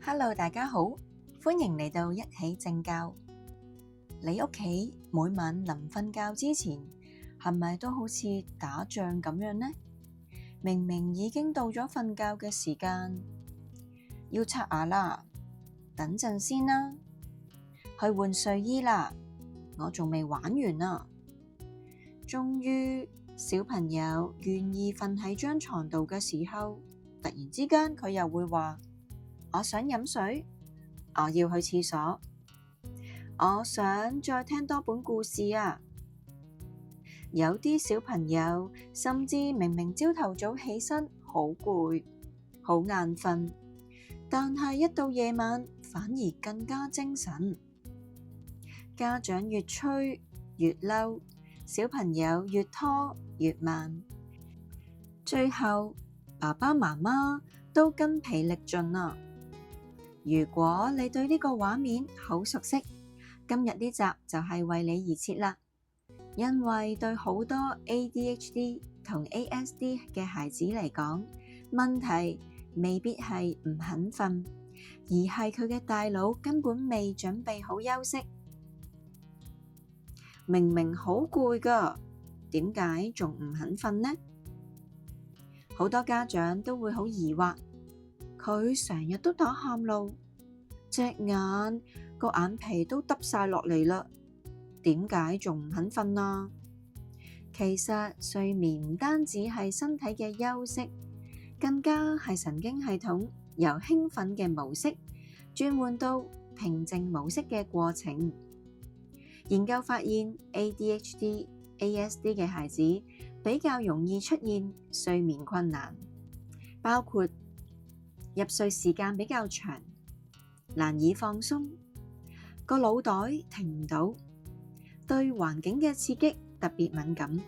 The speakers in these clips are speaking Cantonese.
Hello，大家好，歡迎嚟到一起正教。你屋企每晚臨瞓覺之前，係咪都好似打仗咁樣呢？明明已經到咗瞓覺嘅時間，要刷牙啦，等陣先啦，去換睡衣啦，我仲未玩完啊！終於，小朋友願意瞓喺張床度嘅時候，突然之間佢又會話：我想飲水，我要去廁所，我想再聽多本故事啊！有啲小朋友甚至明明朝頭早起身好攰，好眼瞓，但係一到夜晚反而更加精神。家長越催越嬲，小朋友越拖越慢，最後爸爸媽媽都筋疲力盡啦。如果你對呢個畫面好熟悉，今日呢集就係為你而設啦。因為對好多 ADHD 同 ASD 嘅孩子嚟講，問題未必係唔肯瞓，而係佢嘅大腦根本未準備好休息。明明好攰㗎，點解仲唔肯瞓呢？好多家長都會好疑惑，佢成日都打喊路，隻眼個眼皮都耷晒落嚟啦，點解仲唔肯瞓啊？其實睡眠唔單止係身體嘅休息，更加係神經系統由興奮嘅模式轉換到平靜模式嘅過程。研究發現 ADHD、ASD 嘅孩子比較容易出現睡眠困難，包括入睡時間比較長，難以放鬆，個腦袋停唔到，對環境嘅刺激特別敏感。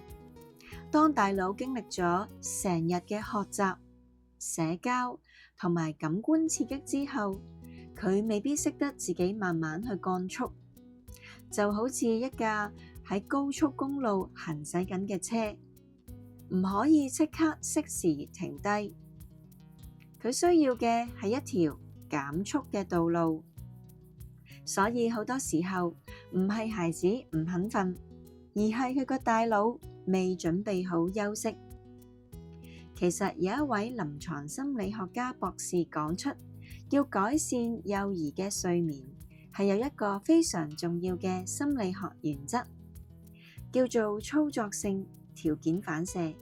當大腦經歷咗成日嘅學習、社交同埋感官刺激之後，佢未必識得自己慢慢去降速，就好似一架喺高速公路行駛緊嘅車，唔可以即刻適時停低。佢需要嘅係一條減速嘅道路。所以好多時候唔係孩子唔肯瞓，而係佢個大腦未準備好休息。其實有一位臨床心理學家博士講出，要改善幼兒嘅睡眠，係有一個非常重要嘅心理學原則，叫做操作性條件反射。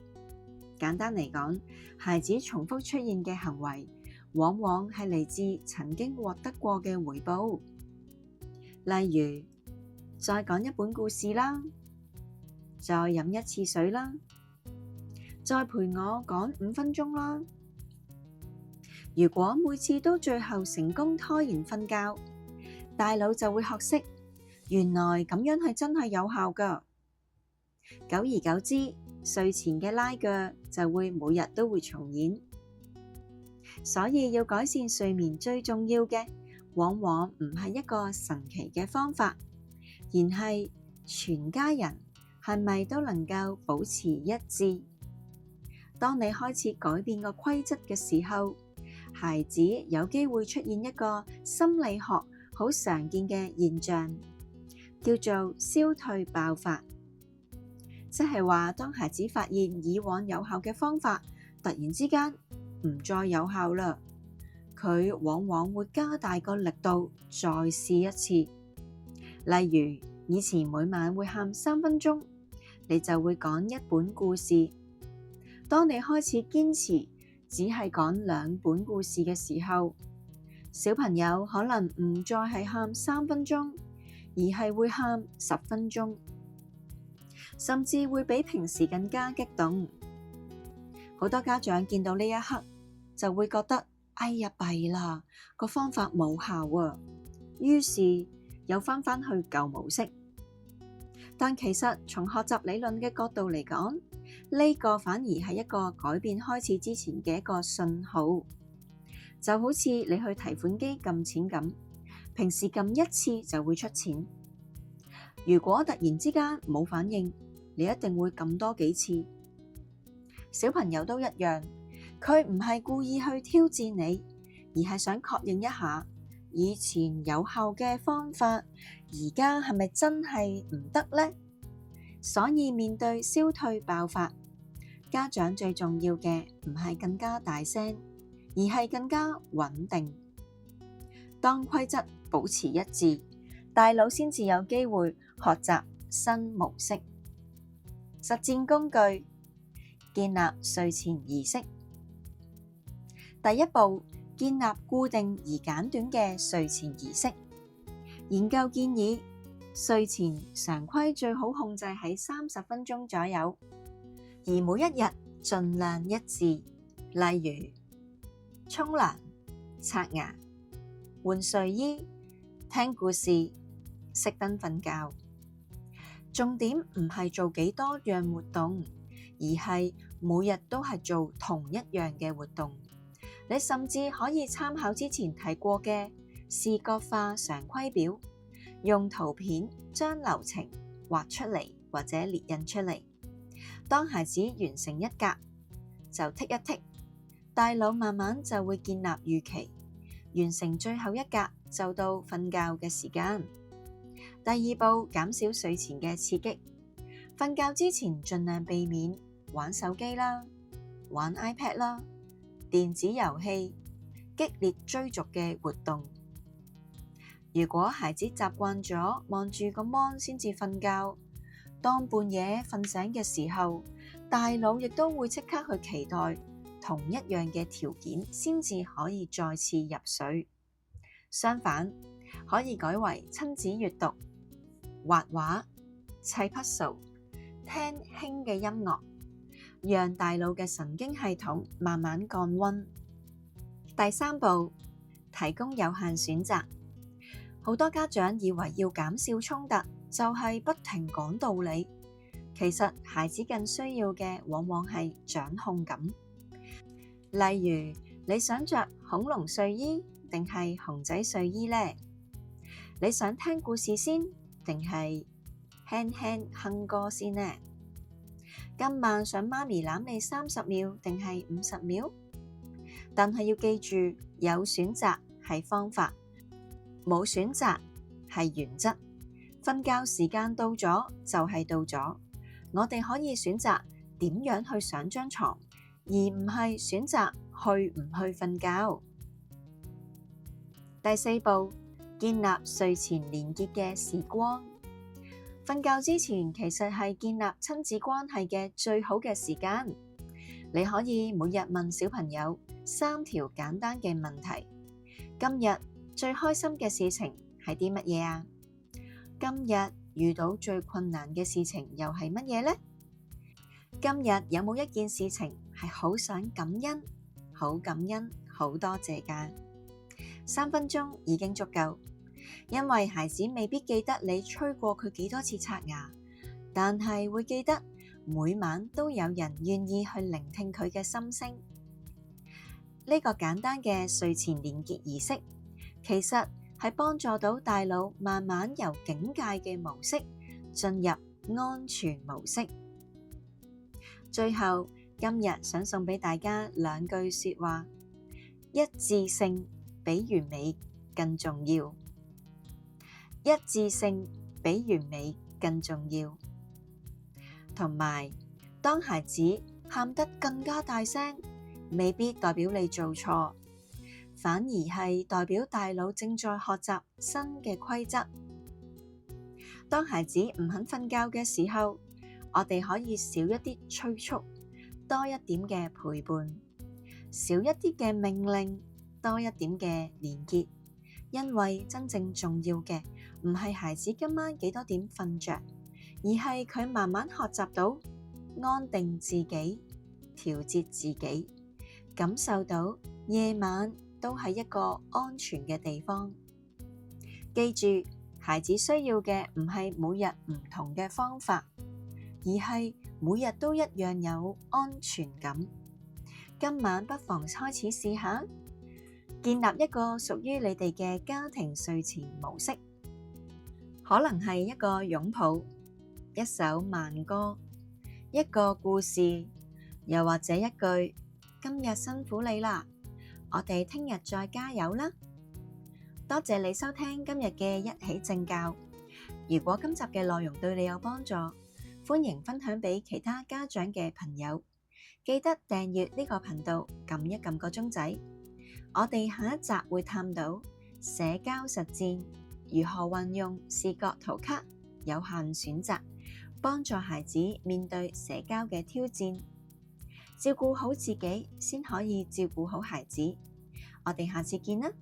簡單嚟講，孩子重複出現嘅行為，往往係嚟自曾經獲得過嘅回報。例如，再講一本故事啦，再飲一次水啦，再陪我講5分鐘啦。如果每次都最後成功拖延瞓覺，大腦就會學識，原來咁樣係真係有效㗎。久而久之，睡前嘅拉鋸就會每日都會重演。所以要改善睡眠最重要嘅，往往唔係一個神奇嘅方法，而係全家人係咪都能夠保持一致。當你開始改變個規則嘅時候，孩子有機會出現一個心理學好常見嘅現象，叫做消退爆發。即係話，當孩子發現以往有效嘅方法突然之間唔再有效啦，佢往往會加大個力度再試一次。例如，以前每晚會喊3分鐘，你就會講一本故事。當你開始堅持只係講2本故事嘅時候，小朋友可能唔再係喊3分鐘，而係會喊10分鐘，甚至會比平時更加激動。好多家長見到呢一刻就會覺得，哎呀弊啦，個方法冇效啊，於是又返去舊模式。但其實從學習理論嘅角度嚟講，呢個反而係一個改變開始之前嘅一個信號。就好似你去提款機撳錢咁，平時撳1次就會出錢，如果突然之間冇反應，你一定會撳多幾次。小朋友都一樣，佢唔係故意去挑戰你，而係想確認一下以前有效嘅方法，而家係咪真係唔得呢？所以面對消退爆發，家長最重要嘅唔係更加大聲，而係更加穩定。當規則保持一致，大腦先至有機會學習新模式。實戰工具：建立睡前儀式。第一步，建立固定而簡短嘅睡前儀式。研究建議，睡前常規最好控制喺30分鐘左右，而每一日盡量一致，例如沖涼、刷牙、換睡衣、聽故事、熄燈瞓覺。重點唔係做幾多樣活動，而係每日都係做同一樣嘅活動。你甚至可以參考之前提過嘅視覺化常規表，用圖片將流程畫出嚟或者列印出嚟。當孩子完成一格，就剔一剔，大腦慢慢就會建立預期。完成最後一格就到瞓覺嘅時間。第二步，減少睡前嘅刺激。瞓覺之前盡量避免玩手機啦、玩 iPad 啦、電子遊戲、激烈追逐嘅活動。如果孩子習慣咗望住個 mon 先至瞓覺，當半夜瞓醒嘅時候，大腦亦都會即刻去期待同一樣嘅條件先至可以再次入睡。相反，可以改為親子閱讀、畫畫、砌 puzzle、聽輕嘅音樂，讓大腦嘅神經系統慢慢降溫。第三步，提供有限選擇。好多家長以為要減少衝突，就係不停講道理。其實孩子更需要嘅往往係掌控感。例如，你想着恐龍睡衣定係熊仔睡衣呢？你想聽故事先定係輕輕哼歌先呢？今晚想媽咪攬你30秒定係50秒？但係要記住，有選擇係方法，冇選擇係原則。瞓覺時間到咗就係到咗，我哋可以選擇點樣去上張床，而唔係選擇去唔去瞓覺。第四步，建立睡前連結嘅時光。瞓覺之前其實係建立親子關係嘅最好嘅時間。你可以每日問小朋友3條簡單嘅問題：今日最開心嘅事情係啲乜嘢啊？今日遇到最困難嘅事情又係乜嘢呢？今日有冇一件事情係好想感恩、好感恩、好多謝㗎？3分鐘已經足夠，因為孩子未必記得你催過佢幾多次刷牙，但係會記得每晚都有人願意去聆聽佢嘅心聲。呢個簡單嘅睡前連結儀式，其實係幫助到大腦慢慢由警戒嘅模式進入安全模式。最後，今日想送俾大家2句說話：一致性比完美更重要。一致性比完美更重要。同埋，當孩子喊得更加大聲，未必代表你做錯，反而係代表大腦正在學習新嘅規則。當孩子唔肯瞓覺嘅時候，我哋可以少一啲催促，多一點嘅陪伴；少一啲嘅命令，多一點嘅連結。因為真正重要嘅唔係孩子今晚幾多點瞓着，而係佢慢慢學習到安定自己、調節自己，感受到夜晚都係一個安全嘅地方。記住，孩子需要嘅唔係每日唔同嘅方法，而係每日都一樣有安全感。今晚不妨開始試下，建立一個屬於你哋嘅家庭睡前模式，可能係一個擁抱、一首慢歌、一個故事，又或者一句今日辛苦你啦，我哋聽日再加油啦！多謝你收聽今日嘅一起正教。如果今集嘅內容對你有幫助，歡迎分享俾其他家長嘅朋友。記得訂閱呢個頻道，撳一撳個鐘仔。我哋下一集會探討社交實戰，如何運用視覺圖卡有限選擇，幫助孩子面對社交嘅挑戰。照顧好自己，先可以照顧好孩子。我哋下次見啦！